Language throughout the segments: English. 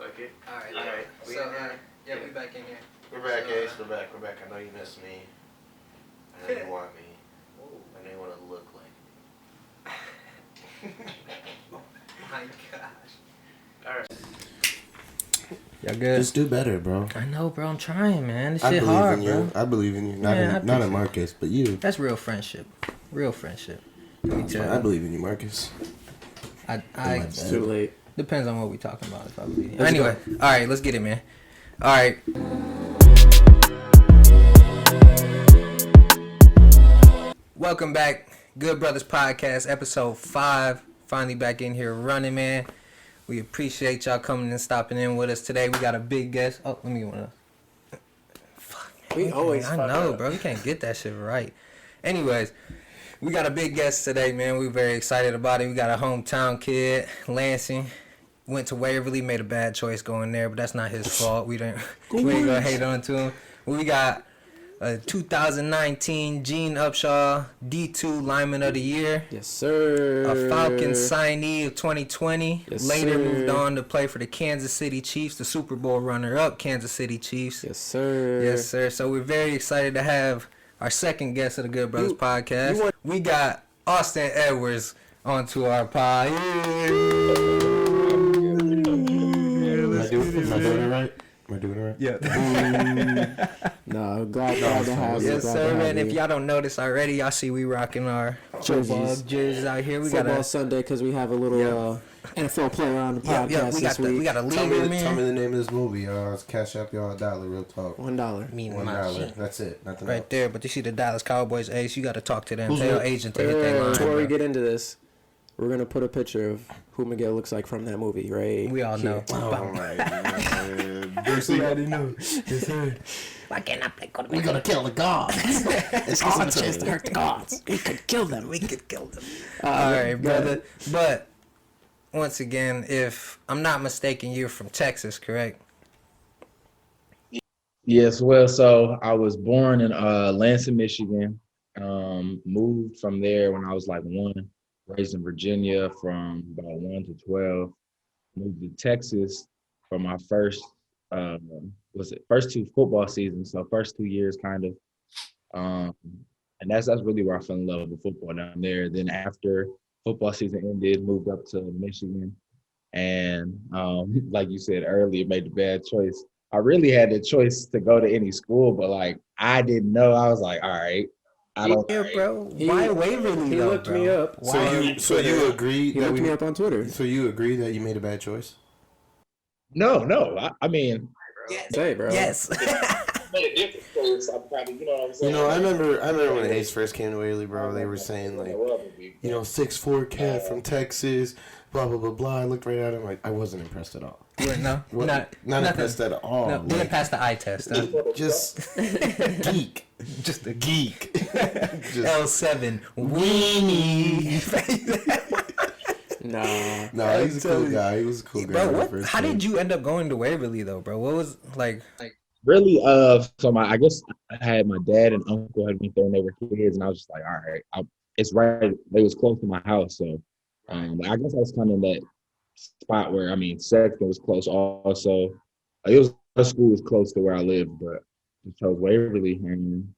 Fuck it. All right. We So, in here? yeah, we back in here. We're back, Ace. We're back. I know you miss me. I know you want me. I know you want to look like me. Oh my gosh. All right. Y'all good? Just do better, bro. I know, bro. I'm trying, man. This I shit believe hard, in you. bro. I believe in you. Not Man, in Marcus, but you. That's real friendship. Real friendship. Let me tell I you. believe in you, Marcus. It's too late. Depends on what we talking about. If I believe. Anyway, all right, let's get it, man. All right. Welcome back, Good Brothers Podcast, Ep.5. Finally back in here running, man. We appreciate y'all coming and stopping in with us today. We got a big guest. Oh, let me get one of those. Fuck. We always I fuck know, up. bro. We can't get that shit right. Anyways, we got a big guest today, man. We're very excited about it. We got a hometown kid, Lansing. Went to Waverly, made a bad choice going there, but that's not his fault. We ain't gonna hate on to him. We got a 2019 Gene Upshaw D2 Lineman of the Year. Yes, sir. A Falcons signee of 2020. Yes, Later sir. moved on to play for the Kansas City Chiefs, the Super Bowl runner-up Kansas City Chiefs. Yes, sir. Yes, sir. So we're very excited to have our second guest of the Good Brothers Podcast. We got Austin Edwards onto our pod. Am I doing it right? Am I doing it right? Yeah. No, glad to have you. Yes, glad sir. to have And if you. y'all don't notice already, y'all see we rocking our football jerseys out here. We got Football a Sunday because we have a little NFL player on the podcast this week. we got a Tell me leader, the name of this movie. Cash up y'all $1. Real talk. $1. Mean $1. my shit. That's it. Nothing Right else. there. But you see the Dallas Cowboys ace. You got to talk to them. Who's Tell your that? agent to hit their line. Before we bro. get into this, we're going to put a picture of who Miguel looks like from that movie, right? We all know. Oh my god. Brucey already knew. Yes, sir. Why can't I play quarterback? We're gonna kill the gods. It's our chance to hurt the gods. We could kill them. We could kill them. All right, brother. But once again, if I'm not mistaken, you're from Texas, correct? Yes, well, so I was born in Lansing, Michigan. Moved from there when I was like 1. Raised in Virginia from about 1 to 12. Moved to Texas for my first 2 football seasons. So first 2 years, kind of. And that's really where I fell in love with football down there. Then after football season ended, moved up to Michigan, and like you said earlier, made the bad choice. I really had the choice to go to any school, but like I didn't know. I was like, all right, I don't. Yeah, bro. Why Waverly? He though, looked bro? me up. So you agree He that looked me up on Twitter. So you agree that you made a bad choice? No. I mean, Say, bro. Yes. made a different choice. I probably, you know what I'm saying. I remember when Ace first came to Whaley, bro. They were saying like, 6'4" kid from Texas, blah blah blah blah. I looked right at him like I wasn't impressed at all. No, Not impressed at all. No, didn't pass the eye test. Huh? Just geek. Just a geek. Just, L7 weenie. No. he's a cool guy. He was a cool guy. Bro, how did you end up going to Waverly though, bro? What was like? Really, so I guess I had my dad and uncle had went there when they were kids, and I was just like, all right, it's right. They was close to my house, so I guess I was kind of in that spot where Sexton was close also. The school was close to where I lived, but I chose Waverly, and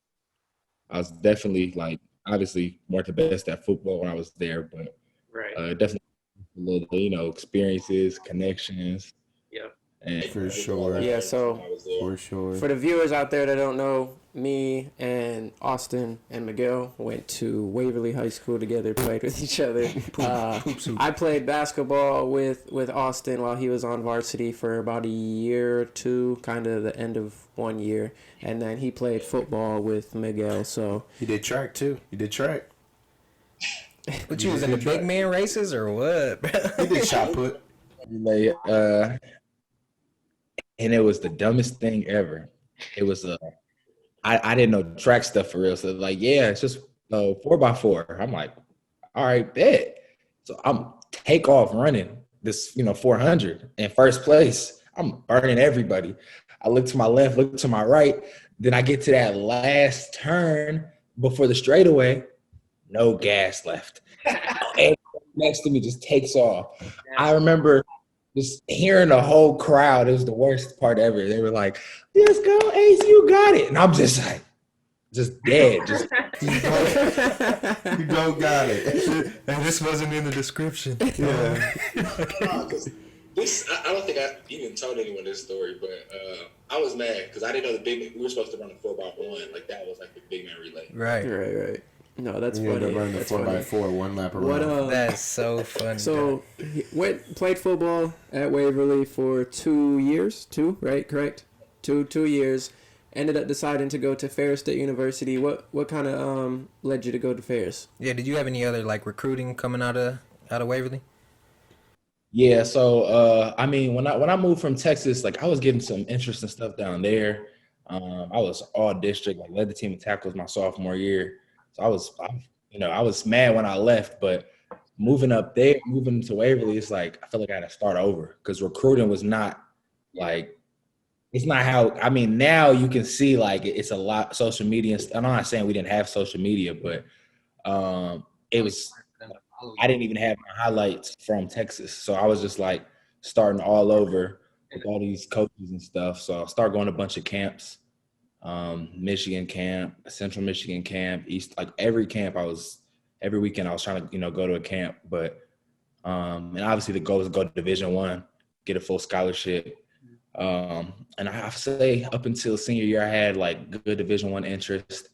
I was definitely like obviously more the best at football when I was there, but definitely a little experiences, connections. Yeah. And For sure. Yeah, so For sure. for the viewers out there that don't know, me and Austin and Miguel went to Waverly High School together, played with each other. I played basketball with Austin while he was on varsity for about a year or two, kind of the end of 1 year. And then he played football with Miguel. So He did track too. But you was in the big man races or what, bro? He did shot put. And it was the dumbest thing ever. It was I didn't know track stuff for real. So like, yeah, it's just 4x4. I'm like, all right, bet. So I'm take off running this, 400 in first place. I'm burning everybody. I look to my left, look to my right. Then I get to that last turn before the straightaway. No gas left. And next to me just takes off. I remember just hearing the whole crowd, it was the worst part ever. They were like, "Let's go, Ace, you got it," and I'm just like, just dead, just. You don't got it. And this wasn't in the description. Yeah. Because I don't think I even told anyone this story, but I was mad because I didn't know the big man. We were supposed to run a 4x1. Like, that was like the big man relay. Right. No, that's You end funny. up running the That's 4x4 one lap around. That's so funny. So he played football at Waverly for 2 years. Correct? Two years. Ended up deciding to go to Ferris State University. What kind of led you to go to Ferris? Yeah, did you have any other like recruiting coming out of Waverly? Yeah, so I mean, when I moved from Texas, like I was getting some interesting stuff down there. I was all district, like led the team in tackles my sophomore year. So I was mad when I left, but moving to Waverly, it's like I felt like I had to start over because recruiting was not like it's not how. I mean, now you can see like it's a lot social media. I'm not saying we didn't have social media, but it was. I didn't even have my highlights from Texas, so I was just like starting all over with all these coaches and stuff. So I started going to a bunch of camps. Michigan camp, Central Michigan camp, East, like every weekend I was trying to, go to a camp, but, and obviously the goal is to go to Division I, get a full scholarship. And I have to say up until senior year, I had like good Division I interest.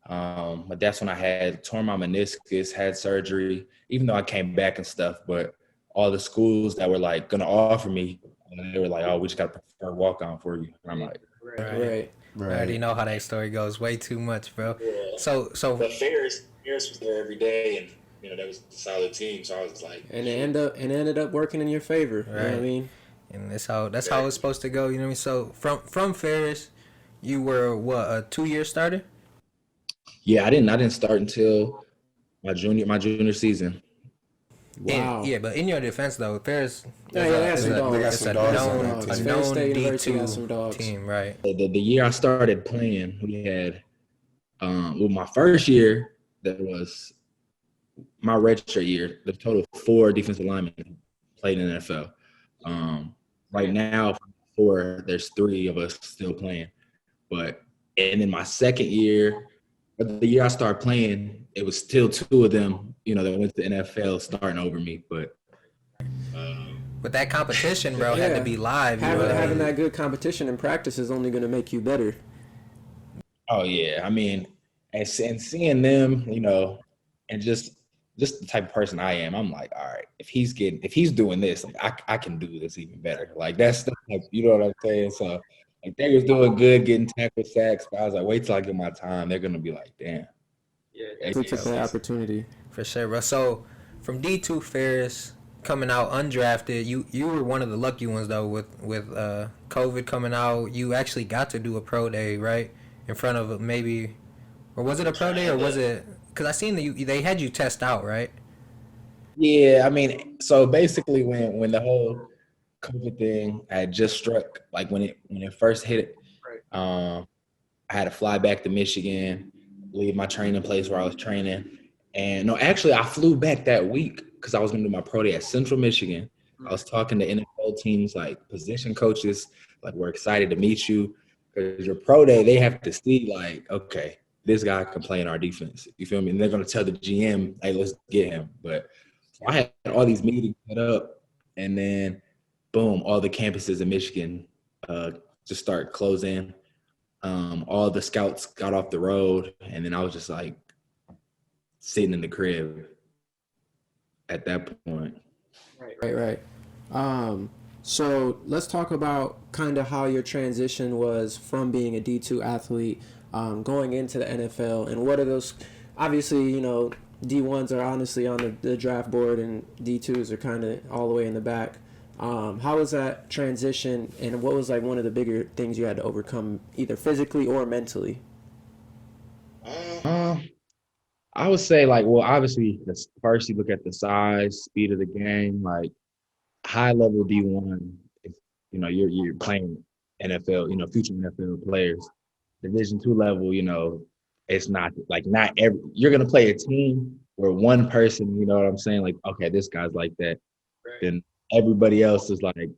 But that's when I had torn my meniscus, had surgery, even though I came back and stuff, but all the schools that were like going to offer me, they were like, "Oh, we just got to prefer walk on for you." And I'm like, Right. I already know how that story goes. Way too much, bro. Yeah. So But Ferris was there every day, and that was a solid team. So I was like, And it ended up working in your favor. You know what I Right. mean? and that's how it's supposed to go. You know what I mean? So from Ferris, you were what, a 2-year starter? yeah, I didn't start until my junior season. Wow. Yeah, but in your defense though, Ferris, Yeah, they got some They got dogs. some a dogs known, on that a team. known Ferris State University got some D2 dogs. team, right? The year I started playing, we had my first year, that was my redshirt year, the total of 4 defensive linemen played in the NFL. Right now, 4, there's 3 of us still playing. And in my second year, but the year I started playing, it was still 2 of them, that went to the NFL starting over me. But But that competition, bro, had to be live. You know what I Having mean? that good competition in practice is only going to make you better. oh yeah, I mean, and seeing them, and just the type of person I am, I'm like, all right, if he's doing this, like I can do this even better. Like that's the type, you know what I'm saying? So like they was doing good, getting tackle sacks, but I was like, wait till I get my time. They're gonna be like, damn. They took that opportunity. For sure, bro. So from D2 Ferris coming out undrafted, you were one of the lucky ones though with COVID coming out. You actually got to do a pro day, right? In front of maybe, or was it a pro day or was it? Because I seen that they had you test out, right? Yeah, I mean, so basically when the whole COVID thing had just struck, like when it first hit, I had to fly back to Michigan, leave my training place where I was training. And no, actually I flew back that week because I was gonna do my pro day at Central Michigan. I was talking to NFL teams, like position coaches, like we're excited to meet you. Because your pro day, they have to see like, okay, this guy can play in our defense. You feel me? And they're gonna tell the GM, hey, let's get him. But I had all these meetings set up, and then boom, all the campuses in Michigan just start closing. All the scouts got off the road, and then I was just like sitting in the crib at that point. Right. So let's talk about kind of how your transition was from being a D2 athlete going into the NFL, and what are those? Obviously, D1s are honestly on the draft board, and D2s are kind of all the way in the back. How was that transition, and what was like one of the bigger things you had to overcome, either physically or mentally? I would say like, well, obviously, first you look at the size, speed of the game, like high level D1. If you're playing NFL, future NFL players. Division II level, it's not every. You're gonna play a team where one person, you know what I'm saying? Like, okay, this guy's like that. Then everybody else is like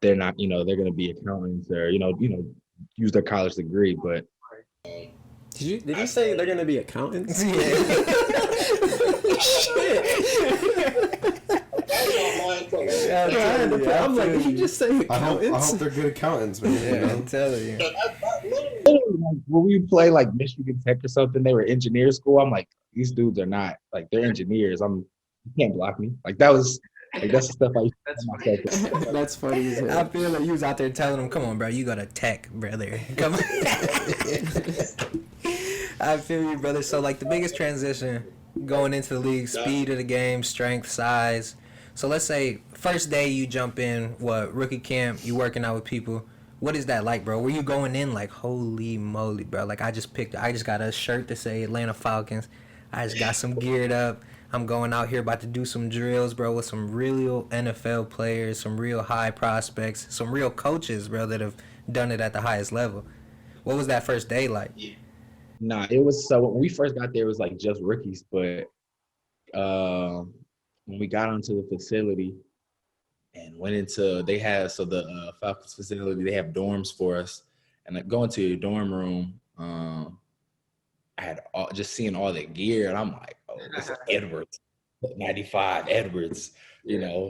they're not, they're gonna be accountants or use their college degree, but Did you say they're gonna be accountants? I'm like, did you just say accountants? I hope they're good accountants, man. Yeah, I'm telling you. When we play like Michigan Tech or something, they were engineer school. I'm like, these dudes are not like they're engineers. You can't block me. Like that's the stuff I used to tell myself. That's funny as hell. I feel like you was out there telling them, "Come on, bro, you got to tech, brother. Come on." I feel you, brother. So like the biggest transition going into the league, speed of the game, strength, size. So let's say first day you jump in, rookie camp, you working out with people. What is that like, bro? Were you going in like, holy moly, bro? Like I just got a shirt to say Atlanta Falcons. I just got some geared up. I'm going out here about to do some drills, bro, with some real NFL players, some real high prospects, some real coaches, bro, that have done it at the highest level. What was that first day like? Nah, it was when we first got there, it was like just rookies, but when we got onto the facility and went into, the Falcons facility, they have dorms for us, and going to your dorm room, I had just seeing all the gear, and I'm like, oh, this is Edwards, 95 Edwards,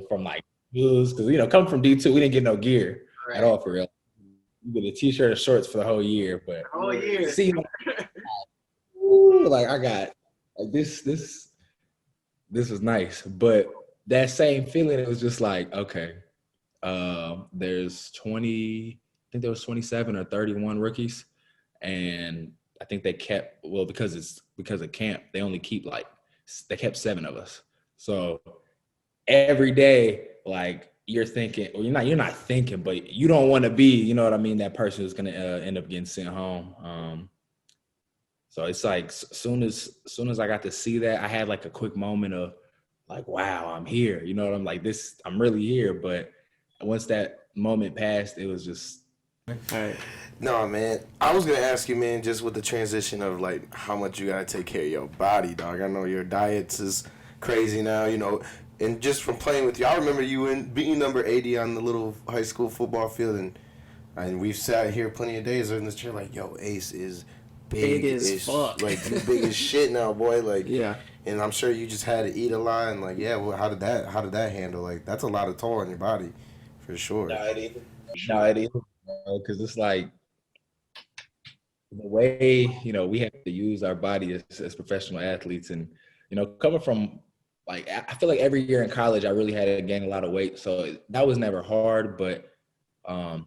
from like because coming from D2, we didn't get no gear at all for real. You get a t-shirt and shorts for the whole year, but see, like I got like this was nice, but that same feeling, it was just like, okay, there's 20, I think there was 27 or 31 rookies, and I think they kept, because of camp, they only keep they kept 7 of us. So every day, like you're thinking, or you're not thinking, but you don't want to be, that person who's gonna end up getting sent home. So it's like, soon as I got to see that, I had like a quick moment of like, wow, I'm here. I'm like, I'm really here. But once that moment passed, it was just. All right. No, man. I was gonna ask you, man, just with the transition of like how much you gotta take care of your body, dog. I know your diets is crazy now, and just from playing with you, I remember you being number 80 on the little high school football field, and we've sat here plenty of days in this chair like, yo, Ace is big as fuck. Like, you big as shit now, boy. Like, yeah. And I'm sure you just had to eat a lot, and like, yeah. Well, how did that handle? Like, that's a lot of toll on your body, for sure. No, it is. Because it's like the way we have to use our body as professional athletes, and coming from like, I feel like every year in college I really had to gain a lot of weight, so that was never hard. But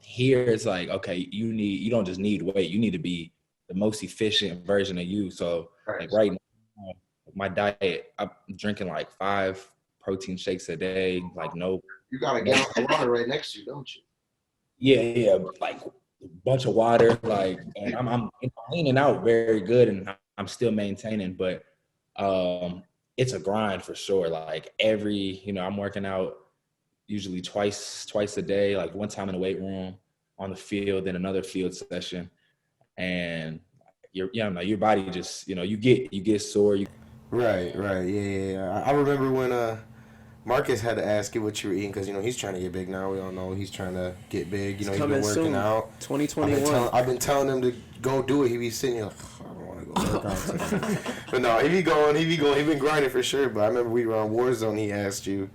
here it's like, okay, you don't just need weight, you need to be the most efficient version of you. So like right now, my diet, I'm drinking like 5 protein shakes a day, like no. You got a gallon of water right next to you, don't you? Yeah, like a bunch of water, like, and I'm cleaning out very good, and I'm still maintaining, but it's a grind for sure. Like I'm working out usually twice a day, like one time in the weight room, on the field, then another field session, and your body just you get sore. Right, yeah. I remember when Marcus had to ask you what you were eating, because he's trying to get big now. We all know he's trying to get big. He's been working out. 2021. I've been telling him to go do it. He be sitting here like, I don't want to go work out today. But no, he be going. He been grinding for sure. But I remember we were on Warzone. He asked you,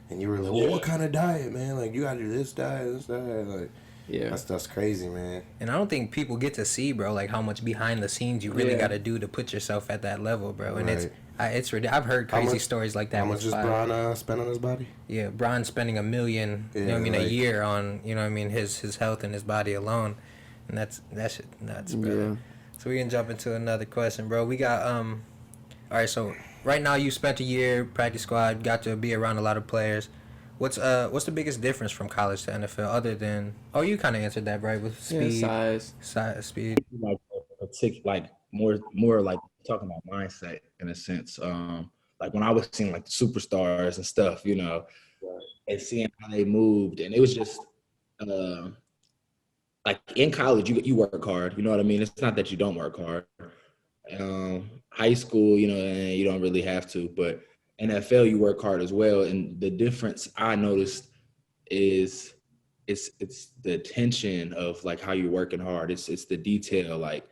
and you were like, "Well, what kind of diet, man? Like, you gotta do this diet, Like, yeah, that's crazy, man. And I don't think people get to see, bro, like how much behind the scenes you really got to do to put yourself at that level, bro. And it's I've heard crazy stories like that. How much does Bron spend on his body? Yeah, Bron's spending $1 million, a year on, his health and his body alone, and that shit nuts, bro. Yeah. So we can jump into another question, bro. We got all right. So right now you spent a year practice squad, got to be around a lot of players. What's the biggest difference from college to NFL, other than you kind of answered that, right, with speed, size, speed, like more like talking about mindset in a sense. Like when I was seeing like the superstars and stuff, and seeing how they moved, and it was just like in college you work hard, you know what I mean? It's not that you don't work hard. High school, you don't really have to, but NFL, you work hard as well. And the difference I noticed is it's the attention of like how you're working hard. It's the detail. Like,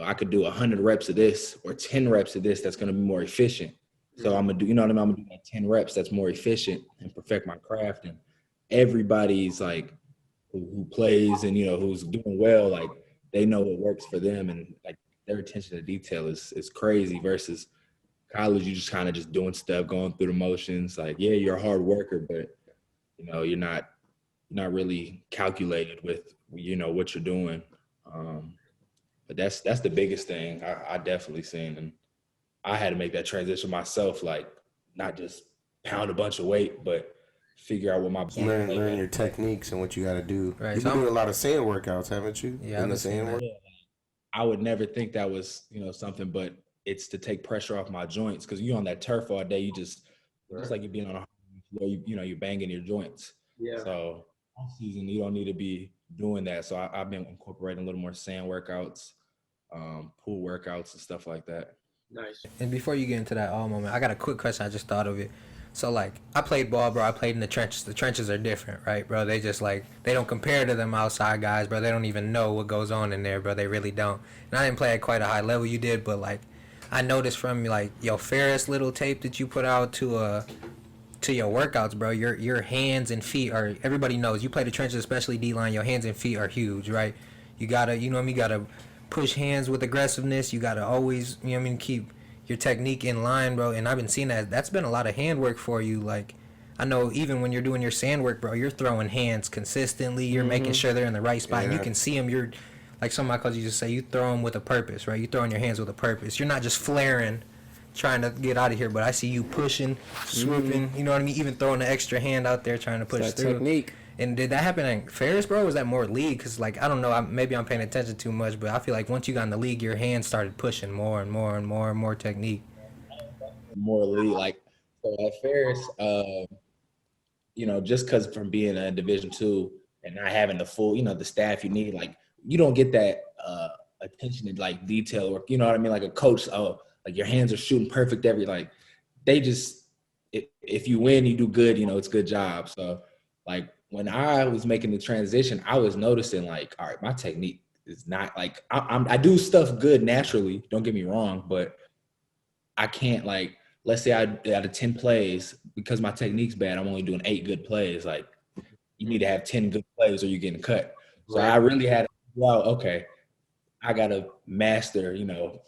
I could do 100 reps of this or 10 reps of this that's going to be more efficient. So I'm gonna do, I'm gonna do like 10 reps that's more efficient and perfect my craft. And everybody's like who plays and who's doing well, like they know what works for them, and like their attention to detail is crazy. Versus college, you just kind of just doing stuff, going through the motions. Like, yeah, you're a hard worker, but you're not really calculated with what you're doing. But that's the biggest thing I definitely seen, and I had to make that transition myself. Like, not just pound a bunch of weight, but figure out what my learn your techniques and what you got to do. Right, You've been doing a lot of sand workouts, haven't you? Yeah, in the sand work. I would never think that was something, but it's to take pressure off my joints, because you're on that turf all day. You just it's like you're being on a floor. You're banging your joints. Yeah. So off season, you don't need to be doing that. So I've been incorporating a little more sand workouts, pool workouts, and stuff like that. Nice. And before you get into that all moment, I got a quick question. I just thought of it. So, like, I played ball, bro. I played in the trenches. The trenches are different, right, bro? They just, like, they don't compare to them outside guys, bro. They don't even know what goes on in there, bro. They really don't. And I didn't play at quite a high level. You did, but, like, I noticed from, like, your Ferris little tape that you put out to your workouts, bro, your hands and feet are, everybody knows, you play the trenches, especially D-line, your hands and feet are huge, right? You gotta, you gotta push hands with aggressiveness. You gotta always, keep your technique in line, bro. And I've been seeing that's been a lot of hand work for you. Like, I know even when you're doing your sand work, bro, you're throwing hands consistently. You're making sure they're in the right spot. And you can see them. You're, like some of my coaches just say, you throw them with a purpose, right? You throwing your hands with a purpose. You're not just flaring, trying to get out of here, but I see you pushing, swooping, you know what I mean? Even throwing an extra hand out there trying to push through. Technique. And did that happen in Ferris, bro? Or was that more league? Because, like, I don't know. Maybe I'm paying attention too much, but I feel like once you got in the league, your hands started pushing more and more and more and more technique. More elite, like, so at Ferris, just because from being a Division II and not having the full, the staff you need, like, you don't get that attention to like detail, or what I mean, like a coach, like your hands are shooting perfect like they just, if you win, you do good, it's a good job. So like when I was making the transition, I was noticing like, all right, my technique is not like I do stuff good naturally. Don't get me wrong, but I can't, like, let's say out of 10 plays, because my technique's bad, I'm only doing 8 good plays. Like, you need to have 10 good plays or you're getting cut. So I really had to, okay, I gotta master,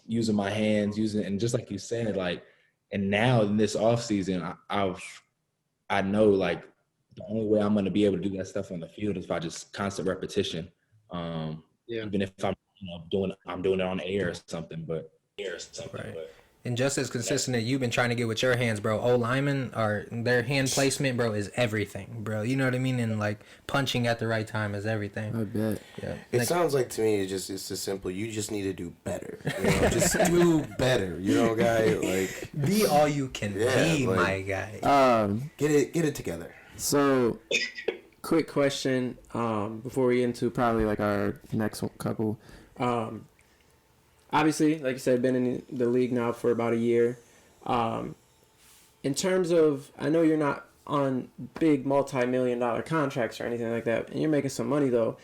using my hands, and just like you said, like, and now in this off season, I know like the only way I'm gonna be able to do that stuff on the field is by just constant repetition. Even if I'm doing it on air or something, but Right. And just as consistent that you've been trying to get with your hands, bro, linemen are, their hand placement, bro, is everything, bro. You know what I mean? And like punching at the right time is everything. I bet. Yeah. It sounds like to me it's as simple. You just need to do better. Just do better. Guy. Like, be all you can be, like, my guy. Get it together. So, quick question. Before we get into probably like our next couple. Obviously, like you said, been in the league now for about a year. In terms of, I know you're not on big multi-million-dollar contracts or anything like that, and you're making some money though.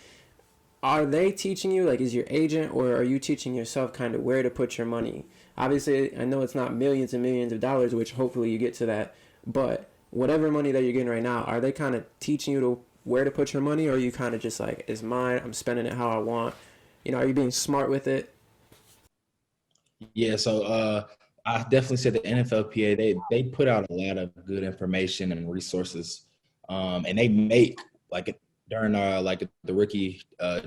Are they teaching you, like, is your agent, or are you teaching yourself kind of where to put your money? Obviously, I know it's not millions and millions of dollars, which hopefully you get to that, but whatever money that you're getting right now, are they kind of teaching you to where to put your money, or are you kind of just like, it's mine, I'm spending it how I want? Are you being smart with it? Yeah, so I definitely said the NFLPA, they put out a lot of good information and resources, and they make, like, during like the rookie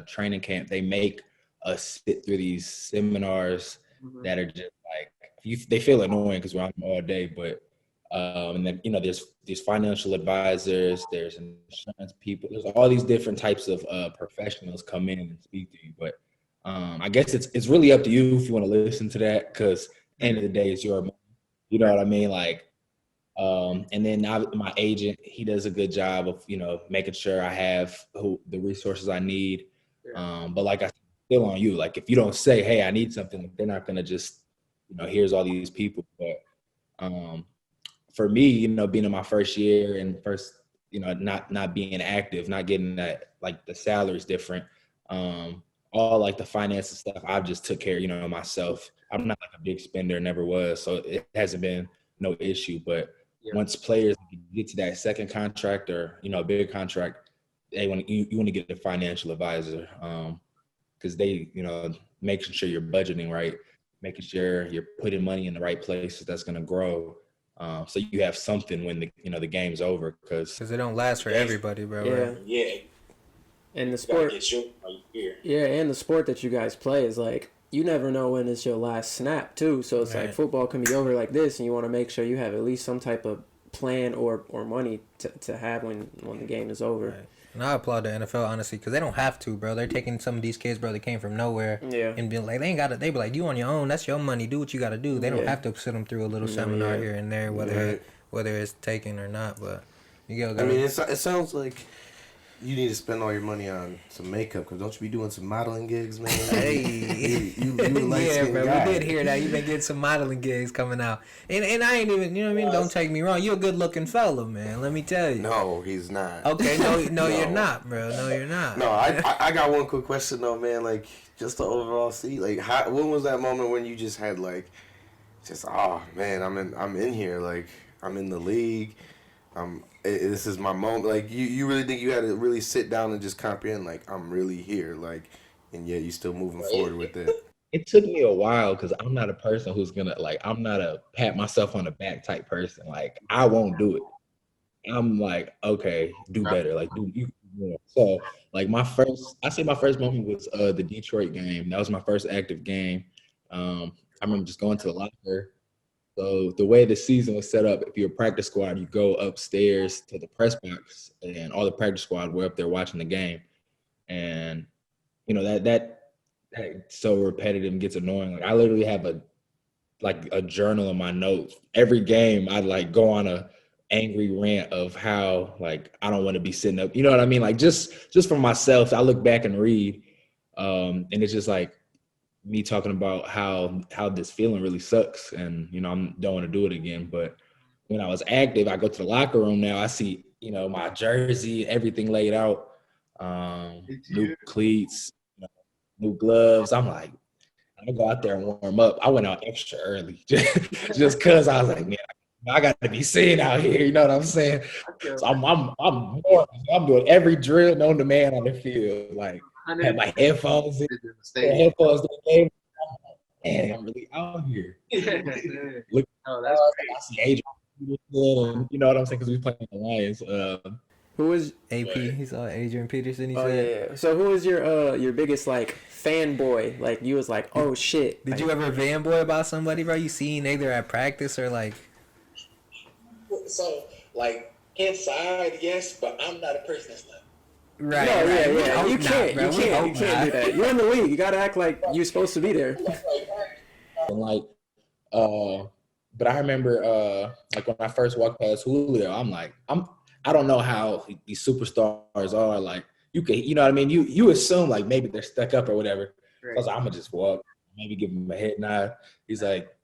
training camp, they make us sit through these seminars that are just like, they feel annoying because we're on them all day, but and then there's these financial advisors, there's insurance people, there's all these different types of professionals come in and speak to you, but I guess it's really up to you if you want to listen to that, because end of the day, it's your money. You know what I mean? Like, and then my agent, he does a good job of, making sure I have the resources I need. But like I said, still on you. Like, if you don't say, hey, I need something, they're not going to just, here's all these people. But for me, being in my first year and first not being active, not getting that, like the salary's different. All like the finances stuff, I've just took care, myself. I'm not like a big spender, never was, so it hasn't been no issue. But once players get to that second contract or a bigger contract, they want you want to get a financial advisor, because they making sure you're budgeting right, making sure you're putting money in the right places that's going to grow. So you have something when the game's over, because it don't last for everybody, bro. Yeah. Right? Yeah. And the You gotta sport, get your money here. yeah, and the sport that you guys play is like, you never know when it's your last snap too. So it's like football can be over like this, and you want to make sure you have at least some type of plan or money to have when the game is over. Right. And I applaud the NFL, honestly, because they don't have to, bro. They're taking some of these kids, bro, that came from nowhere, and being like, they ain't got it. They be like, you on your own. That's your money. Do what you got to do. They don't have to sit them through a little seminar here and there, whether it's taken or not. But I mean, it sounds like you need to spend all your money on some makeup, because don't you be doing some modeling gigs, man? Hey, you like yeah, bro. guy. We did hear that. You've been getting some modeling gigs coming out, and I ain't even, you know what I mean. Don't take me wrong. You're a good looking fella, man. Let me tell you. No, he's not. Okay, no, you're not, bro. No, you're not. No, I got one quick question though, man. Like, just to overall see, like, when was that moment when you just had like, oh man, I'm in here, like, I'm in the league. This is my moment. Like, you really think you had to really sit down and just comprehend, like, I'm really here, like, and yet you still moving forward with it. It took me a while, because I'm not a person who's gonna, like, I'm not a pat myself on the back type person. Like, I won't do it. I'm like, okay, do better. Like, do you more. So, like, my first moment was the Detroit game. That was my first active game. I remember just going to the locker. So the way the season was set up, if you're a practice squad, you go upstairs to the press box, and all the practice squad were up there watching the game. And that so repetitive and gets annoying. Like, I literally have a journal in my notes. Every game I like go on a angry rant of how, like, I don't want to be sitting up. You know what I mean? Like, just for myself, I look back and read, and it's just like me talking about how this feeling really sucks, and I don't want to do it again. But when I was active, I go to the locker room now, I see my jersey, everything laid out, new cleats, new gloves. I'm like, I go out there and warm up. I went out extra early just because I was like, man, I got to be seen out here. You know what I'm saying? So I'm doing every drill known to man on the field. Like, I had my headphones in. Headphones in the game. Man, I'm really out here. Look, that's great. I see Adrian, you know what I'm saying? Because we playing the Lions. Who was AP? He saw Adrian Peterson. He said. Yeah. So who was your biggest, like, fanboy? Like, you was like, oh shit. Did you ever fanboy about somebody, bro? You seen either at practice or like? So, like, inside, yes, but I'm not a person that's like. Right. Yeah. You can't do that. You're in the league. You gotta act like you're supposed to be there. And like, but I remember, like, when I first walked past Julio, I'm like, I don't know how these superstars are. Like, you know what I mean? You assume, like, maybe they're stuck up or whatever. Right. I was like, I'm gonna just walk, maybe give him a head nod. He's like,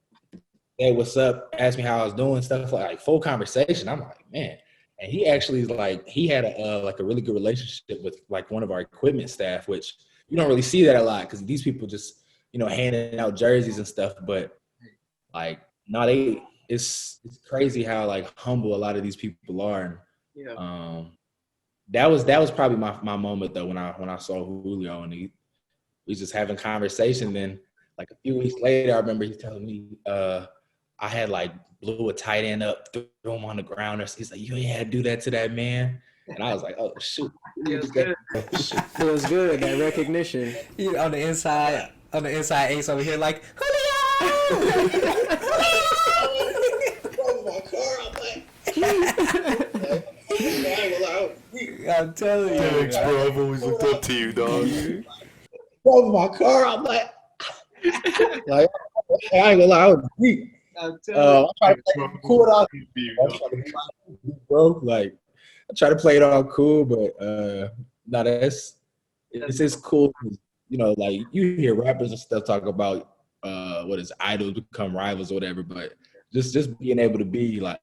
hey, what's up? Ask me how I was doing, stuff like full conversation. I'm like, man. And he actually, like, he had a really good relationship with, like, one of our equipment staff, which you don't really see that a lot, because these people just, handing out jerseys and stuff. But, like, no, it's crazy how, like, humble a lot of these people are. And, that was probably my moment though, when I saw Julio, and we was just having conversation. Then, like, a few weeks later, I remember he telling me I had, like, blew a tight end up, threw him on the ground. He's like, you ain't had to do that to that man. And I was like, oh, shoot. Feels good. Feels good, that recognition. You on the inside, Ace over here like, Julio! I'm telling you. Thanks, bro. I've always looked up to you, dog. Drove my car. I'm like, I ain't gonna lie, I was weak. I'm trying to play it cool out. Bro, like, I try to play it all cool, but it's just cool. Like, you hear rappers and stuff talk about what is idols become rivals or whatever, but just being able to be like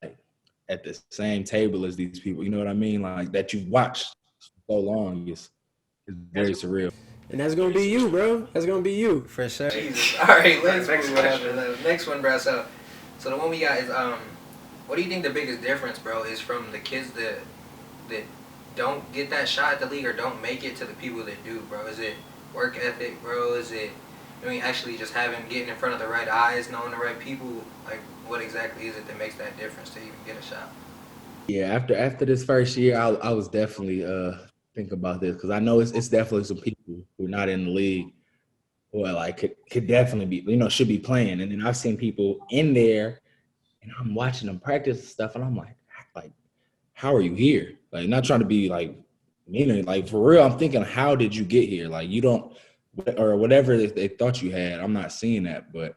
at the same table as these people. You know what I mean? Like that you've watched so long. It's very surreal. And that's gonna be you, bro. That's gonna be you. For sure. Jesus. All right, let's move on. The next one, bro. So the one we got is what do you think the biggest difference, bro, is from the kids that don't get that shot at the league or don't make it to the people that do, bro? Is it work ethic, bro? Is it actually just getting in front of the right eyes, knowing the right people? Like, what exactly is it that makes that difference to even get a shot? Yeah, after this first year, I was definitely thinking about this because I know it's definitely some people who are not in the league who are like could definitely be, should be playing. And then I've seen people in there, and I'm watching them practice and stuff, and I'm like, how are you here? Like, not trying to be like mean, like for real. I'm thinking, how did you get here? Like, you don't, or whatever they thought you had. I'm not seeing that, but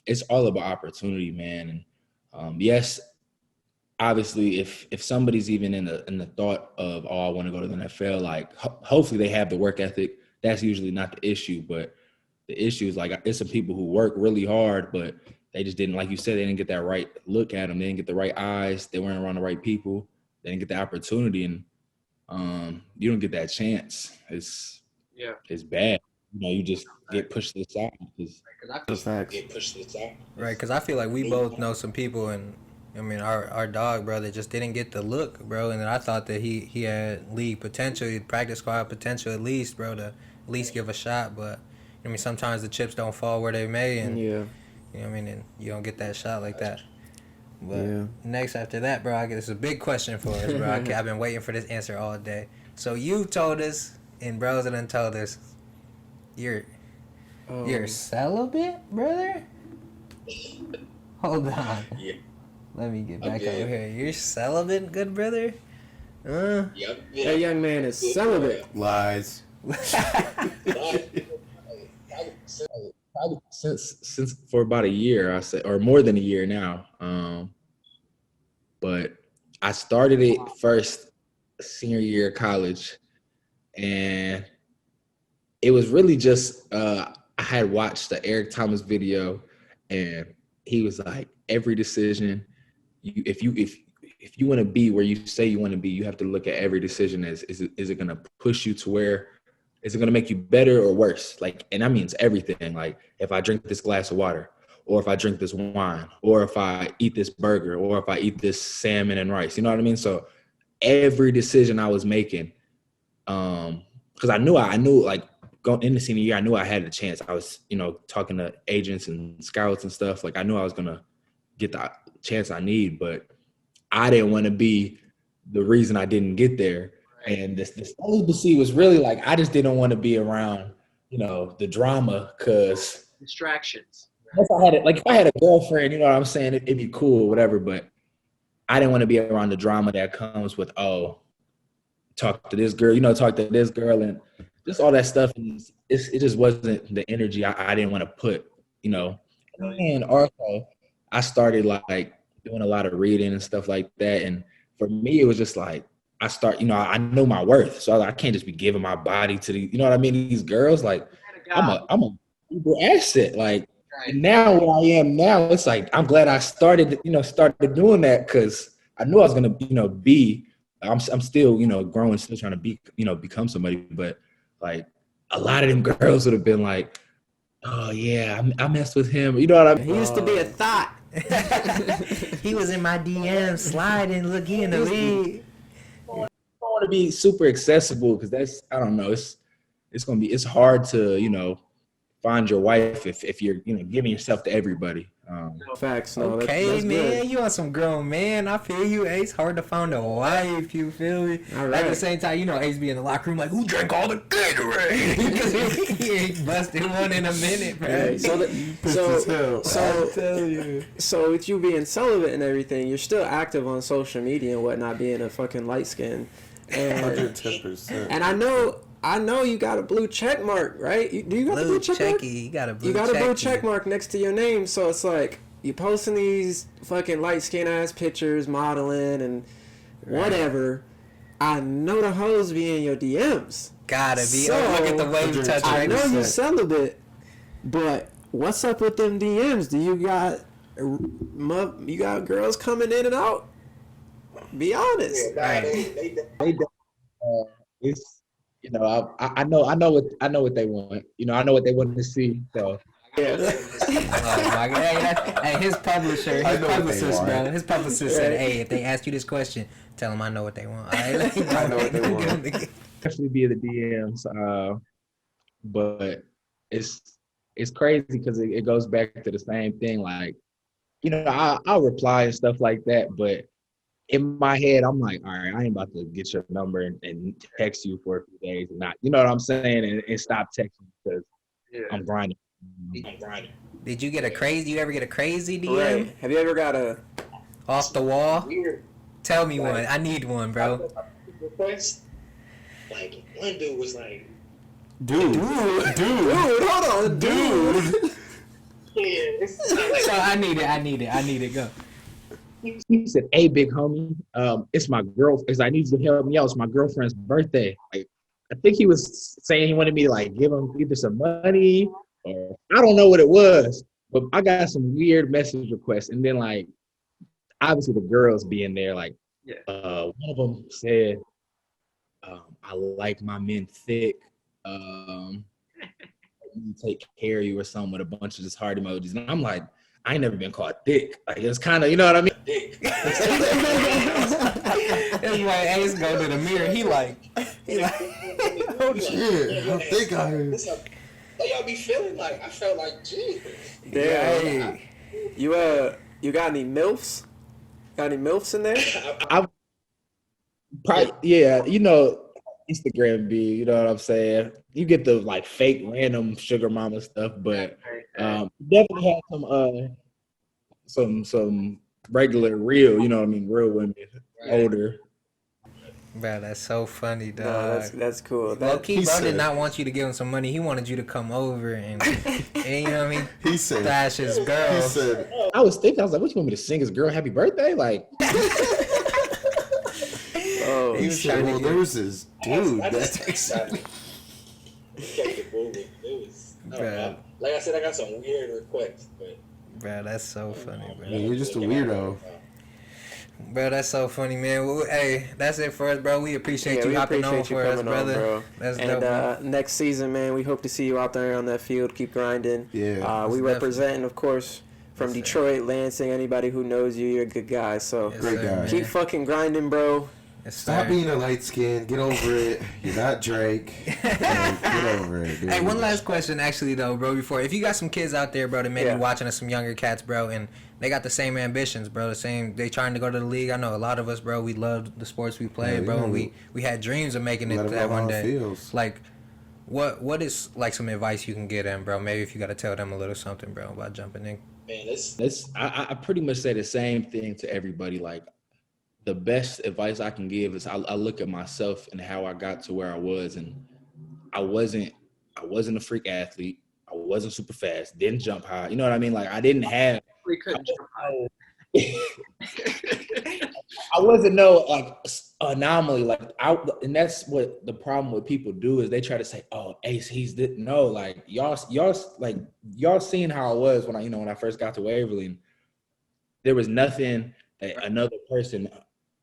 it's all about opportunity, man. And yes. Obviously, if somebody's even in the thought of, I want to go to the NFL, like hopefully they have the work ethic. That's usually not the issue, but the issue is like it's some people who work really hard, but they just didn't, like you said, they didn't get that right look at them. They didn't get the right eyes. They weren't around the right people. They didn't get the opportunity, and you don't get that chance. It's bad. You just get pushed to the side Because I feel like we both know some people, and I mean, our dog, bro, that just didn't get the look, bro. And then I thought that he had league potential, practice squad potential at least, bro, to at least give a shot. But, I mean, sometimes the chips don't fall where they may. And, you know what I mean? And you don't get that shot like that. But next after that, bro, I guess it's a big question for us, bro. I've been waiting for this answer all day. So you told us, and bros done told us, you're celibate, brother? Hold on. Yeah. Let me get back over here. You're celibate, good brother? Yep. That young man is celibate. Lies. since for about a year, I say, or more than a year now. But I started it first senior year of college, and it was really just I had watched the Eric Thomas video, and he was like, every decision, if you want to be where you say you want to be, you have to look at every decision as is it going to push you to where, is it going to make you better or worse? Like, and that means everything. Like, if I drink this glass of water, or if I drink this wine, or if I eat this burger, or if I eat this salmon and rice, you know what I mean? So every decision I was making, because I knew like going in the senior year, I knew I had a chance. I was, talking to agents and scouts and stuff. Like, I knew I was going to get the chance I need, but I didn't want to be the reason I didn't get there. And this celibacy was really like, I just didn't want to be around, the drama, because distractions. If I had a girlfriend, you know what I'm saying, it'd be cool or whatever, but I didn't want to be around the drama that comes with, talk to this girl, talk to this girl, and just all that stuff. And it just wasn't the energy I didn't want to put, And also, I started like doing a lot of reading and stuff like that. And for me, it was just like, I know my worth. So I can't just be giving my body to these girls. Like, I'm a asset. Like, and now where I am now, it's like, I'm glad I started doing that, because I knew I was going to, be, I'm still, growing, still trying to be, become somebody. But like, a lot of them girls would have been like, oh yeah, I messed with him. You know what I mean? He used to be a thought. He was in my DM sliding, look, he in the league. I don't want to be super accessible, because I don't know, it's hard to, find your wife if you're, giving yourself to everybody. Facts. No, okay, that's man, good. you on some grown man. I feel you. It's hard to find a wife. You feel me? All right. At the same time, Ace be in the locker room like, who drank all the Gatorade? Because he ain't busted one in a minute, bro. Right. So with you being celibate and everything, you're still active on social media and whatnot, being a fucking light skin. 110%. And I know you got a blue check mark, right? Do you got the blue check mark? You got a blue check mark next to your name, so it's like you posting these fucking light skin ass pictures, modeling and whatever. I know the hoes be in your DMs. Gotta be. So, Look at the wave touch. I know you celibate, but what's up with them DMs? Do you got You got girls coming in and out. Be honest. Yeah, nah, They it's I know what they want. I know what they want to see. So Yeah. Oh my god! Hey, his publisher, I his know what they publicist, want. bro. His publicist said, Right. "Hey, if they ask you this question, tell them I know what they want." All right? I know what they want. definitely be in the DMs. But it's crazy because it goes back to the same thing. Like, I'll reply and stuff like that, but in my head, I'm like, all right, I ain't about to get your number and text you for a few days and not, you know what I'm saying, and stop texting because I'm grinding. I'm grinding. Did you get a crazy? You ever get a crazy DM Right. Have you ever got a? off the wall? Weird. Tell me Like, one. I need one, bro. Request. Like one dude was like, Dude, Hold on, dude. yeah, So I need it. Go. He said, "Hey, big homie, it's my girl. I need you to help me out. It's my girlfriend's birthday." Like, I think he was saying he wanted me to like give him either some money or I don't know what it was, but I got some weird message requests, and then like obviously the girls being there, like one of them said, "I like my men thick. Let me take care of you," or something with a bunch of just heart emojis, and I'm like, I ain't never been called thick. Like it's kind of, you know what I mean? dick. It's like Ace go to the mirror. He like, oh shit, I think I heard. This how y'all be feeling like. I felt like, Jesus. Damn. You got any milfs? Got any milfs in there? I probably, yeah, Instagram be, you know what I'm saying? You get the like fake random sugar mama stuff, but definitely have some regular real, you know what I mean, real women, older. bro, that's so funny, dog. No, that's cool. Low key, bro said- did not want you to give him some money. He wanted you to come over and you know what I mean? He said, Stash his girl. he said, I was thinking, I was like, what you want me to sing his girl happy birthday? Like, Oh, He was said, trying to well, get- there was this dude I that just texted kept it moving. It was, I don't Bruh. know. Like I said, I got some weird requests, but Bro, that's so funny, bro. Yeah, you're just a weirdo. Bro, that's so funny, man. Well, hey, that's it for us, bro. We appreciate yeah, you we hopping on appreciate you for us, coming on, brother. bro. That's And dope. bro. next season, man, we hope to see you out there on that field. Keep grinding. Yeah, we most representing, of course, from Yes, sir. Detroit, Lansing. Anybody who knows you, you're a good guy. So Yes, great sir, guy. man. keep fucking grinding, bro. Yes, Stop sir. being a light skin. Get over it. You're not Drake. Get over it, dude. Hey, one last question, actually, though, bro. Before, if you got some kids out there, bro, that may Yeah. be watching us, some younger cats, bro, and they got the same ambitions, bro. The same, they trying to go to the league. I know a lot of us, bro. We loved the sports we played, Yeah, bro, yeah. and we had dreams of making it Let to 'em that know one how day. it feels. Like, what is like some advice you can get them, bro? Maybe if you got to tell them a little something, bro, about jumping in. man, this I pretty much say the same thing to everybody. Like, the best advice I can give is I look at myself and how I got to where I was, and I wasn't a freak athlete. I wasn't super fast. Didn't jump high. You know what I mean? Like, I didn't have. We couldn't jump high. I wasn't no like anomaly. Like, and that's what the problem with people do is they try to say, "Oh, Ace, he's this." No, like y'all seen how I was when I first got to Waverly. And there was nothing that another person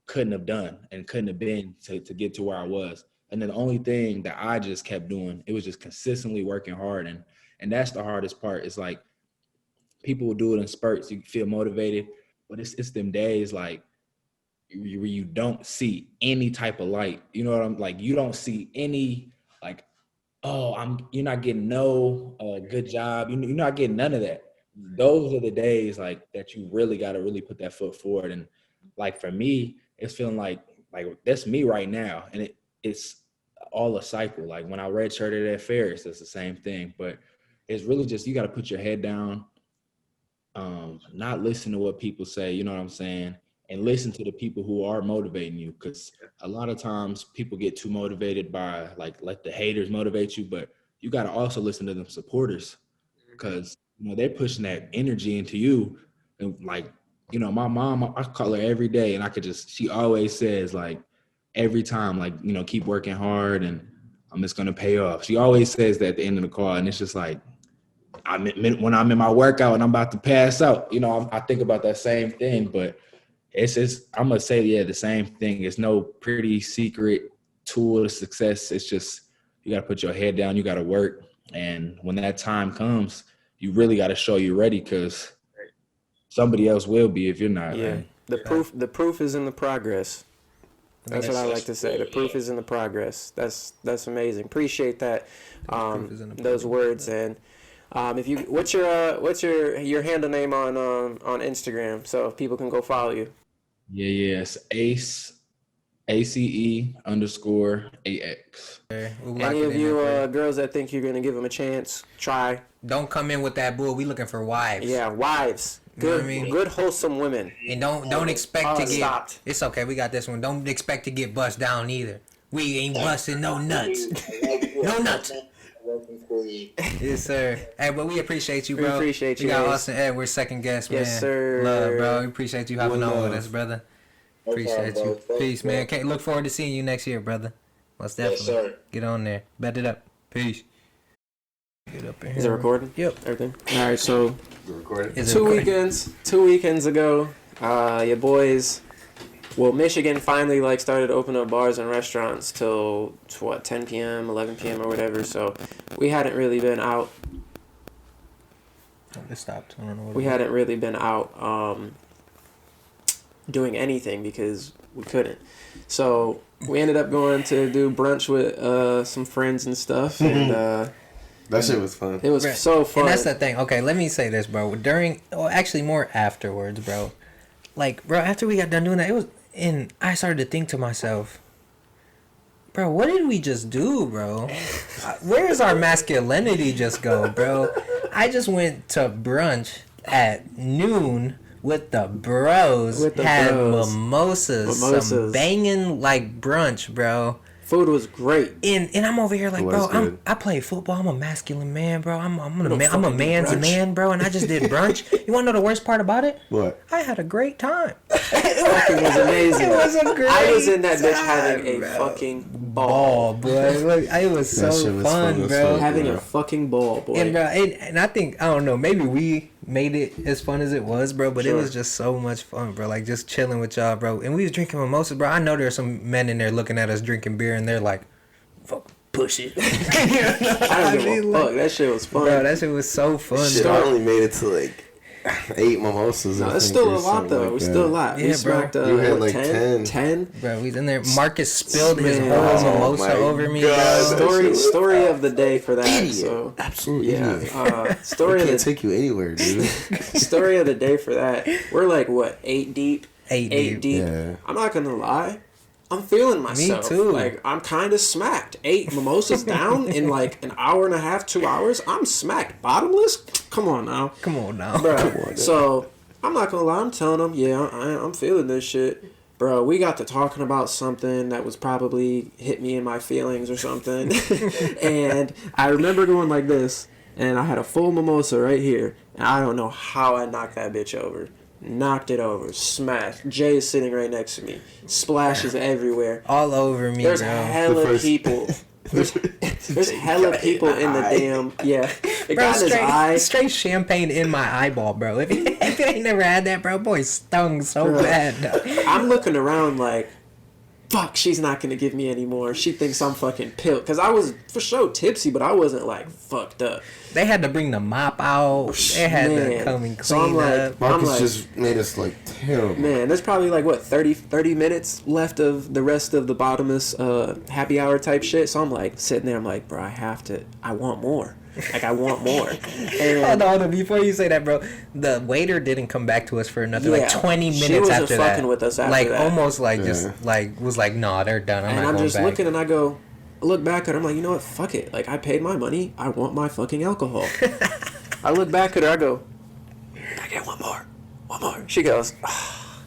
couldn't have done and couldn't have been to get to where I was. And then the only thing that I just kept doing, it was just consistently working hard. And that's the hardest part. It's like people will do it in spurts. You feel motivated, but it's them days like where you don't see any type of light. You know what I'm like? You don't see any like, oh, you're not getting no good job. You're not getting none of that. Those are the days like that you really got to really put that foot forward. And like for me, it's feeling like that's me right now. And it's all a cycle. Like when I redshirted at Ferris, it's the same thing. But it's really just you got to put your head down, not listen to what people say, you know what I'm saying? And listen to the people who are motivating you. Because a lot of times people get too motivated by like let the haters motivate you, but you got to also listen to them supporters because they're pushing that energy into you. And like, my mom, I call her every day and she always says like every time, like, keep working hard and it's going to pay off. She always says that at the end of the call. And it's just like, when I'm in my workout and I'm about to pass out, you know, I think about that same thing. But it's just, I'm gonna say, yeah, the same thing. It's no pretty secret tool to success. It's just you gotta put your head down. You gotta work, and when that time comes, you really gotta show you're ready, because somebody else will be if you're not. Yeah, Man. the proof is in the progress. That's what I like to say. The proof is in the progress. That's amazing. Appreciate that. Those words. And if you, what's your handle name on Instagram, so if people can go follow you? Yeah, it's ACE_AX. Any of you girls that think you're gonna give them a chance, try. Don't come in with that bull. We looking for wives. Yeah, wives. Good, You know what I mean? Good wholesome women. And don't expect to get. Stopped. It's okay. We got this one. Don't expect to get bust down either. We ain't busting no nuts. No nuts. Yes, sir. Hey, but we appreciate you, bro. We appreciate you. We got guys. Austin Edwards, second guest, man. Yes, sir. Love, bro. We appreciate you hopping on with us, brother. No Appreciate problem, you. bro. Peace, man. Can't look forward to seeing you next year, brother. Most definitely. sir. Get on there. Bet it up. Peace. Get up in here. Is it recording? Yep. Everything. All right. So Recorded. Is it two recording? weekends ago, your boys. Well, Michigan finally started to open up bars and restaurants till 10 p.m., 11 p.m. or whatever. So we hadn't really been out. It stopped. I don't know what We it was. hadn't really been out doing anything because we couldn't. So we ended up going to do brunch with some friends and stuff, and That shit was fun. it was Right. so fun. And that's the thing. Okay, let me say this, bro. Actually more afterwards, bro. Bro, after we got done doing that, and I started to think to myself, bro, what did we just do, bro? Where's our masculinity just go, bro? I just went to brunch at noon with the bros. With the had bros. mimosas, some Mimosas. banging brunch, bro. Food was great. And I'm over here It bro, was good. I play football. I'm a masculine man, bro. I'm a fucking man's brunch. man, bro. And I just did brunch. You want to know the worst part about it? What? I had a great time. Fucking was amazing. It was a great I was in that bitch time, having a bro. fucking ball. Boy. Look, it was so That shit was fun, fun as bro. fuck. Having Yeah. a fucking ball, boy. And bro, and I think, I don't know, maybe we made it as fun as it was, bro. But it Sure. was just so much fun, bro. Just chilling with y'all, bro. And we was drinking mimosas, bro. I know there's some men in there looking at us drinking beer, and they're like, "Fuck, push it." I don't give a fuck. That shit was fun. Bro, that shit was so fun. Shit, bro. I only made it to 8 mimosas. No, I that's think, still or a lot something though. like We that. still a lot. Yeah, We bro. smoked You had, what, 10? 10? Bro, we was in there. Marcus spilled his Man. whole Oh, mimosa my over me, God. bro. Story of the day for that. Idiot. So Absolute yeah, idiot. story I of can't the take you anywhere, dude. story of the day for that. We're what, 8 deep? Eight deep. Yeah. I'm not gonna lie. I'm feeling myself. too. I'm kind of smacked. 8 mimosas down in an hour and a half, 2 hours. I'm smacked. Bottomless? Come on now. Come on now. Bro, so I'm not gonna lie, I'm telling them, yeah, I'm feeling this shit. Bro, we got to talking about something that was probably hit me in my feelings or something. And I remember going like this, and I had a full mimosa right here, and I don't know how I knocked that bitch over. Knocked it over, smashed. Jay is sitting right next to me. Splashes everywhere. All over me, There's bro. hella first- people. There's hella people in the damn, yeah. It Bro, got in his eye. straight champagne in my eyeball, bro. If you ain't never had that, bro, boy, stung so Bro. bad. Dog. I'm looking around fuck, she's not gonna give me any more. She thinks I'm fucking pilled. Cause I was for sure tipsy, but I wasn't fucked up. They had to bring the mop out. They had to Man. come and clean So I'm up. Marcus just made us terrible. Man, there's probably 30 minutes left of the rest of the bottomless happy hour type shit. So I'm sitting there, I'm bro, I want more. I want more. And Hold on, before you say that, bro, the waiter didn't come back to us for another Yeah. 20 minutes She wasn't after that. fucking with us after that. Almost Yeah. was nah, they're done. I'm and not I'm going just back. looking and I look back at her, I'm you know what, fuck it. I paid my money, I want my fucking alcohol. I look back at her, I go, I get one more. She goes,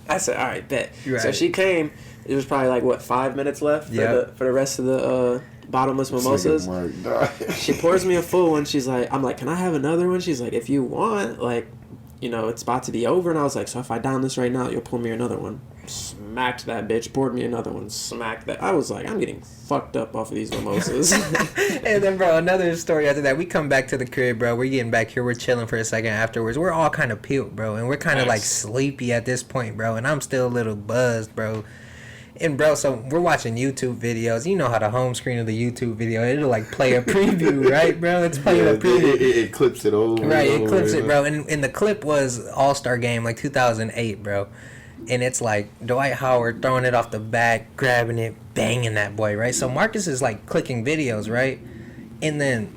I said, all right, bet. Right. So she came, it was probably 5 minutes left for the rest of the bottomless mimosas. She pours me a full one. She's I'm can I have another one? She's if you want, it's about to be over. And I was so if I down this right now, you'll pour me another one. smacked that bitch, poured me another one, smacked that. I was like, I'm getting fucked up off of these mimosas. And then, bro, another story after that. We come back to the crib, bro. We're getting back here. We're chilling for a second afterwards. We're all kind of peeled, bro. And we're kind of, like, sleepy at this point, bro. And I'm still a little buzzed, bro. And, bro, so we're watching YouTube videos. You know how the home screen of the YouTube video, it'll, like, play a preview, right, bro? It's playing a preview. It clips it over. Right, it clips over, it, bro. And the clip was All-Star Game, like, 2008, bro. And it's like Dwight Howard throwing it off the back, grabbing it, banging that boy, right? So Marcus is like clicking videos, right? And then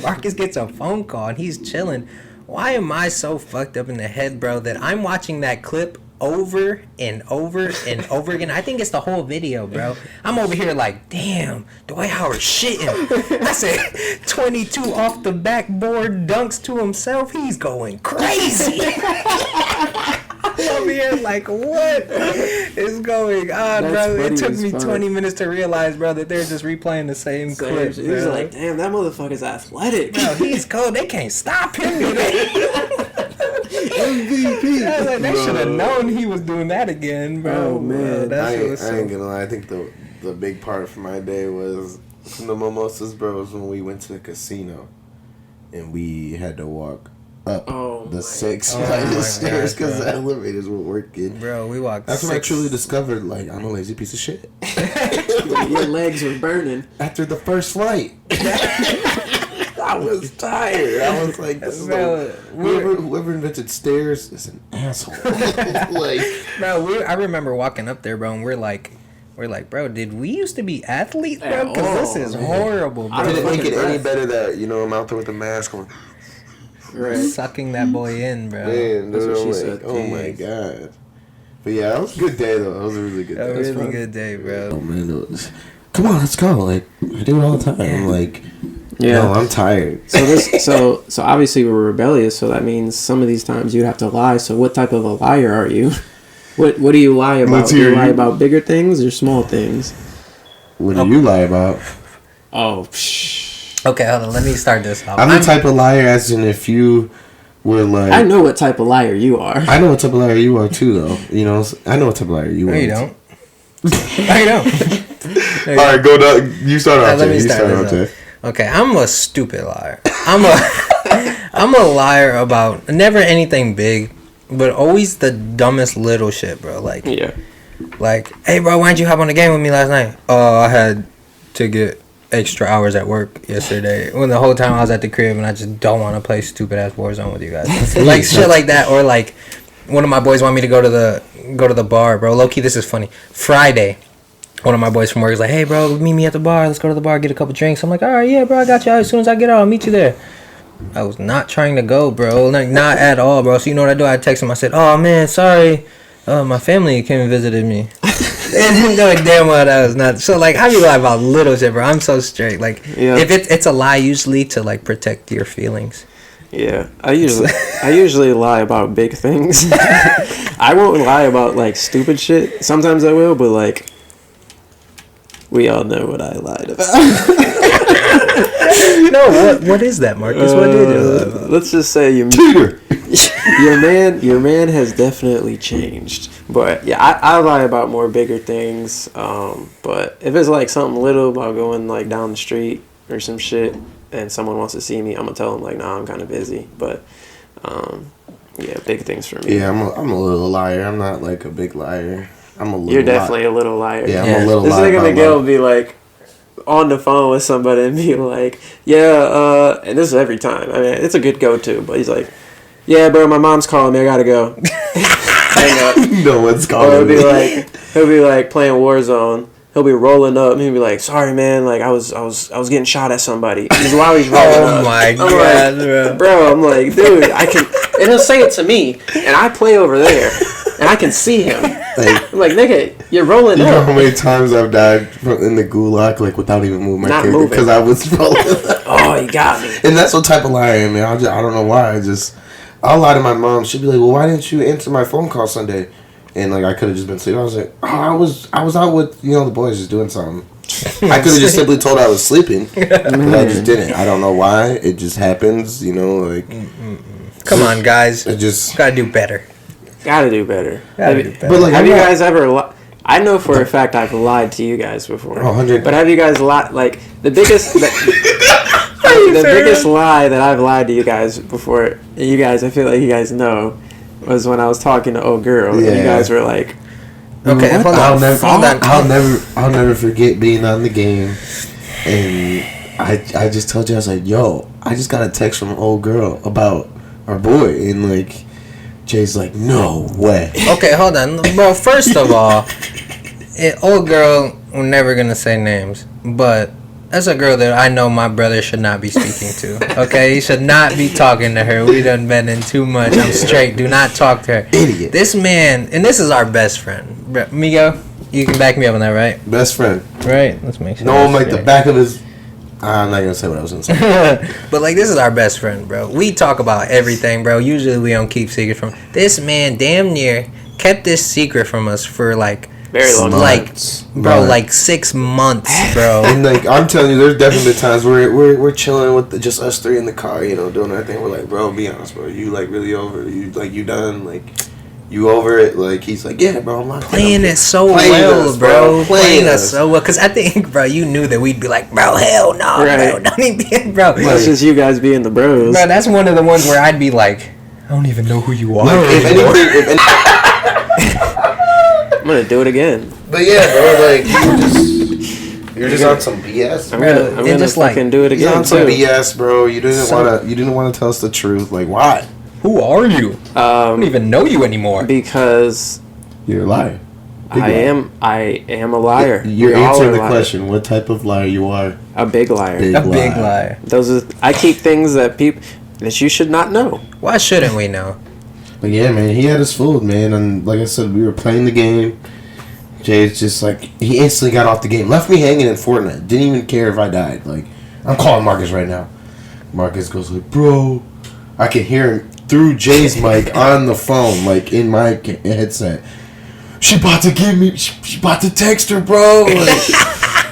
Marcus gets a phone call and he's chilling. Why am I so fucked up in the head, bro, that I'm watching that clip over and over and over again? I think it's the whole video, bro. I'm over here like, damn, Dwight Howard shitting. I said, 22 off the backboard dunks to himself. He's going crazy. I'm over here like, what is going on, bro? It took me 20 minutes to realize, bro, that they're just replaying the same clip. He was like, damn, that motherfucker's athletic. Bro, he's cold. They can't stop him. MVP. Like, they should have known he was doing that again, bro. Oh, man. I ain't gonna lie. I think the big part for my day was the mimosas, bro, was when we went to the casino and we had to walk up the 6 flight of stairs because the elevators weren't working. Bro, we walked. That's when I truly discovered, like, I'm a lazy piece of shit. Your legs were burning. After the first flight. I was tired. I was like, this is whoever invented stairs is an asshole. Like, bro, I remember walking up there, bro, and we're like, bro, did we used to be athletes, bro? Because this is horrible, bro. did it make it any better that, I'm out there with a mask on? Right. Sucking that boy in, bro. Man, That's what she like, said. oh my god. But yeah, that was a good day though. That was a really good day. A really good day, bro. Oh man, come on, let's go. Like, I do it all the time. I'm like, no, I'm tired. So obviously we're rebellious, so that means some of these times you'd have to lie. So what type of a liar are you? What do you lie about? Do you lie about bigger things or small things? What do you lie about? Oh, Okay, hold on. Let me start this off. I'm the type of liar as in if you were like... I know what type of liar you are. I know what type of liar you are too, though. I know what type of liar you are. No, you don't. No, you don't. All right, go down. You start off. Let me start off. Okay, I'm a stupid liar. I'm a liar about never anything big, but always the dumbest little shit, bro. Like, hey, bro, why didn't you hop on the game with me last night? Oh, I had to get extra hours at work yesterday. When the whole time I was at the crib and I just don't want to play stupid ass Warzone with you guys. Like shit like that, or like one of my boys want me to go to the bar, bro. Low key, this is funny. Friday, one of my boys from work is like, hey, bro, meet me at the bar. Let's go to the bar, get a couple drinks. I'm like, all right, yeah, bro, I got you. As soon as I get out, I'll meet you there. I was not trying to go, bro. Like, not at all, bro. So you know what I do? I text him. I said, oh, man, sorry. My family came and visited me. And knowing damn well that was not. So, like, I be lying about little shit, bro. I'm so straight. Like, if it's a lie usually to, like, protect your feelings. Yeah, I usually lie about big things. I won't lie about, like, stupid shit. Sometimes I will, but, like, we all know what I lied about. No, what is that, Marcus? What did you lie about? Let's just say your man has definitely changed. But yeah, I lie about more bigger things. But if it's like something little about going like down the street or some shit, and someone wants to see me, I'm gonna tell them like, nah, I'm kind of busy. But yeah, big things for me. Yeah, I'm a little liar. I'm not like a big liar. I'm a little. You're definitely a little liar. Yeah, I'm a little this liar. This nigga Miguel will be like on the phone with somebody and be like, yeah, and this is every time. I mean, it's a good go-to, but he's like, yeah, bro, my mom's calling me. I gotta go. Hang up. No one's calling or me. He'll be like playing Warzone. He'll be rolling up and he'll be like, sorry, man, like I was getting shot at somebody. This is while he's rolling up. Oh my god, bro. I'm like, dude, I can, and he'll say it to me, and I play over there, and I can see him. I'm like, nigga, you're rolling up. You know how many times I've died in the gulag, like, without even moving my character because I was rolling up. Oh, you got me. And that's what type of liar I am, man. I don't know why. I'll lie to my mom. She'd be like, well, why didn't you answer my phone call Sunday? And, like, I could have just been sleeping. I was like, oh, I was out with, the boys just doing something. I could have just simply told her I was sleeping. But I just didn't. I don't know why. It just happens, like. Come on, guys. It just. Gotta do better. Gotta do better. But like, have you guys ever? I know for a fact I've lied to you guys before. 100. But have you guys lied? Like the biggest, the biggest lie that I've lied to you guys before. You guys, I feel like you guys know, was when I was talking to old girl. And you guys were like, Okay, hold on. I'll never forget being on the game, and I just told you, I was like, yo, I just got a text from an old girl about our boy, and like, Jay's like, no way. Okay, hold on. Well, first of all, old girl, we're never gonna say names, but that's a girl that I know my brother should not be speaking to. Okay, he should not be talking to her. We done been in too much. I'm straight. Do not talk to her. Idiot. This man, and this is our best friend. Migo, you can back me up on that, right? Best friend. Right? Let's make sure. No one like the back of his. I'm not gonna say what I was gonna say. But like, this is our best friend, bro. We talk about everything, bro. Usually we don't keep secrets from. This man damn near kept this secret from us for like very long time. Like, bro, like 6 months, bro. And like, I'm telling you, there's definitely been times where we're chilling with just us three in the car, you know, doing our thing. We're like, bro, be honest, bro. You like really over? You like you done? Like, you over it? Like, he's like, yeah, bro. I'm playing it so well, bro. Playing us so well. Cause I think, bro, you knew that we'd be like, bro, hell no, bro, don't even be, bro. That's just you guys being the bros. Bro, that's one of the ones where I'd be like, I don't even know who you are. If anything, I'm gonna do it again. But yeah, bro, like you're just on some BS. I'm gonna just fucking do it again. You're on some BS, bro. You didn't wanna tell us the truth. Like, why? Who are you? I don't even know you anymore. Because you're a liar. I am a liar. You're answering the question. What type of liar you are? A big liar. Big liar. I keep things that you should not know. Why shouldn't we know? But yeah, man, he had us fooled, man. And like I said, we were playing the game. Jay's just like, he instantly got off the game. Left me hanging in Fortnite. Didn't even care if I died. Like, I'm calling Marcus right now. Marcus goes like, bro. I can hear him through Jay's mic on the phone, like in my headset. She about to give me, she about to text her, bro. Like,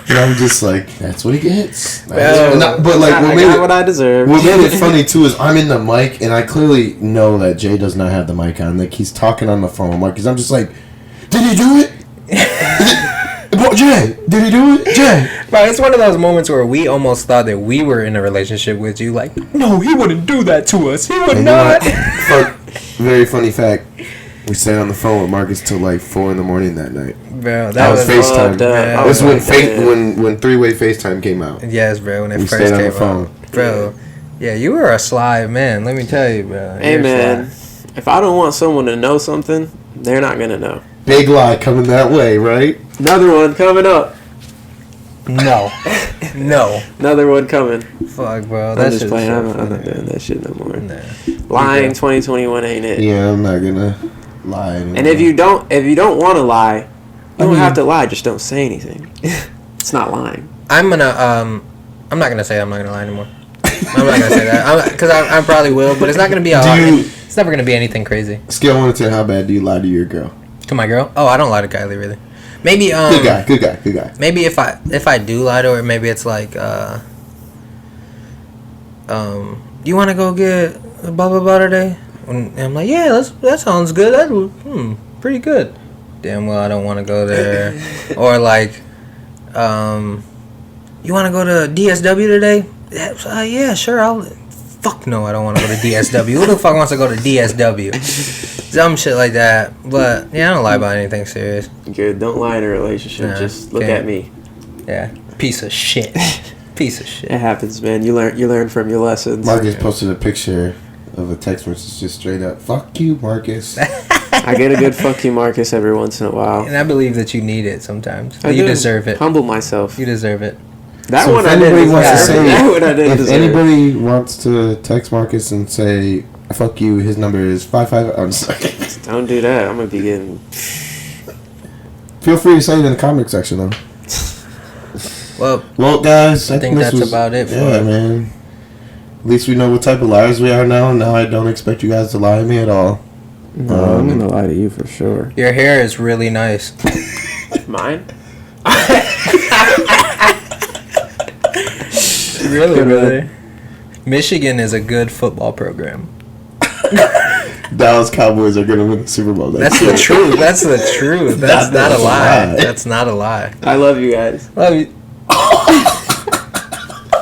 and I'm just like, that's what he gets. But like, I got what I deserve. What made it funny too is I'm in the mic and I clearly know that Jay does not have the mic on. Like, he's talking on the phone, Marcus. I'm just like, did he do it? Jay, did he do it? Jay. Bro, it's one of those moments where we almost thought that we were in a relationship with you. Like, no, he wouldn't do that to us. He would not. Very funny fact. We stayed on the phone with Marcus till like 4 a.m. that night. Bro, that was FaceTime. This when three-way FaceTime came out. Yes, bro, when it first came out. Phone. Bro, yeah, you were a sly man. Let me tell you, bro. Hey, man, if I don't want someone to know something, they're not gonna know. Big lie coming that way, right? Another one coming up. No. Another one coming. Fuck, bro. I'm just playing. I'm not doing that shit no more. Nah. Lying 2021 ain't it? Yeah, I'm not gonna lie anymore. And if you don't want to lie, you don't have to lie. Just don't say anything. It's not lying. I'm not gonna say I'm not gonna lie anymore. I'm not gonna say that because I probably will, but it's not gonna be it's never gonna be anything crazy. Scale 1 to 10, how bad do you lie to your girl? To my girl? Oh, I don't lie to Kylie really. Maybe good guy. Maybe if I do lie to her, maybe it's like you want to go get blah blah blah today? And I'm like, yeah, that sounds good. That pretty good. Damn well, I don't want to go there. Or like, you want to go to DSW today? Yeah, sure. Fuck no, I don't want to go to DSW. Who the fuck wants to go to DSW? Dumb shit like that. But yeah, I don't lie about anything serious. Good. Don't lie in a relationship. Just look at me. Yeah. Piece of shit. Piece of shit. It happens, man. You learn from your lessons. Marcus posted a picture of a text message just straight up, fuck you, Marcus. I get a good fuck you, Marcus, every once in a while. And I believe that you need it sometimes. You deserve it. Humble myself. You deserve it. That one I didn't deserve. If anybody wants to text Marcus and say, fuck you, his number is 55. I'm sorry. Don't do that. I'm going to be getting... Feel free to say it in the comment section, though. Well, guys, I think that's about it. Yeah, man. At least we know what type of liars we are now. Now I don't expect you guys to lie to me at all. No, I'm going to lie to you for sure. Your hair is really nice. Mine? Really. Michigan is a good football program. Dallas Cowboys are gonna win the Super Bowl. That's the truth. That's the truth. That's not a lie. That's not a lie. I love you guys. Love you.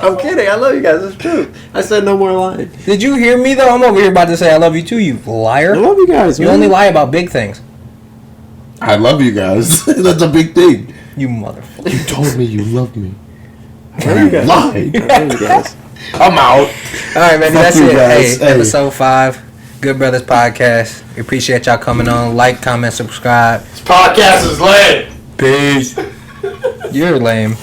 I'm kidding. I love you guys. It's true. I said no more lying. Did you hear me though? I'm over here about to say I love you too, you liar. I love you guys. You only lie about big things. I love you guys. That's a big thing. You motherfucker. You told me you loved me. I love you guys. Lied. I love you guys. I'm out. All right, man. Fuck That's you it. guys. Hey, episode 5, Good Brothers Podcast. We appreciate y'all coming on. Like, comment, subscribe. This podcast is lit. Peace. You're lame.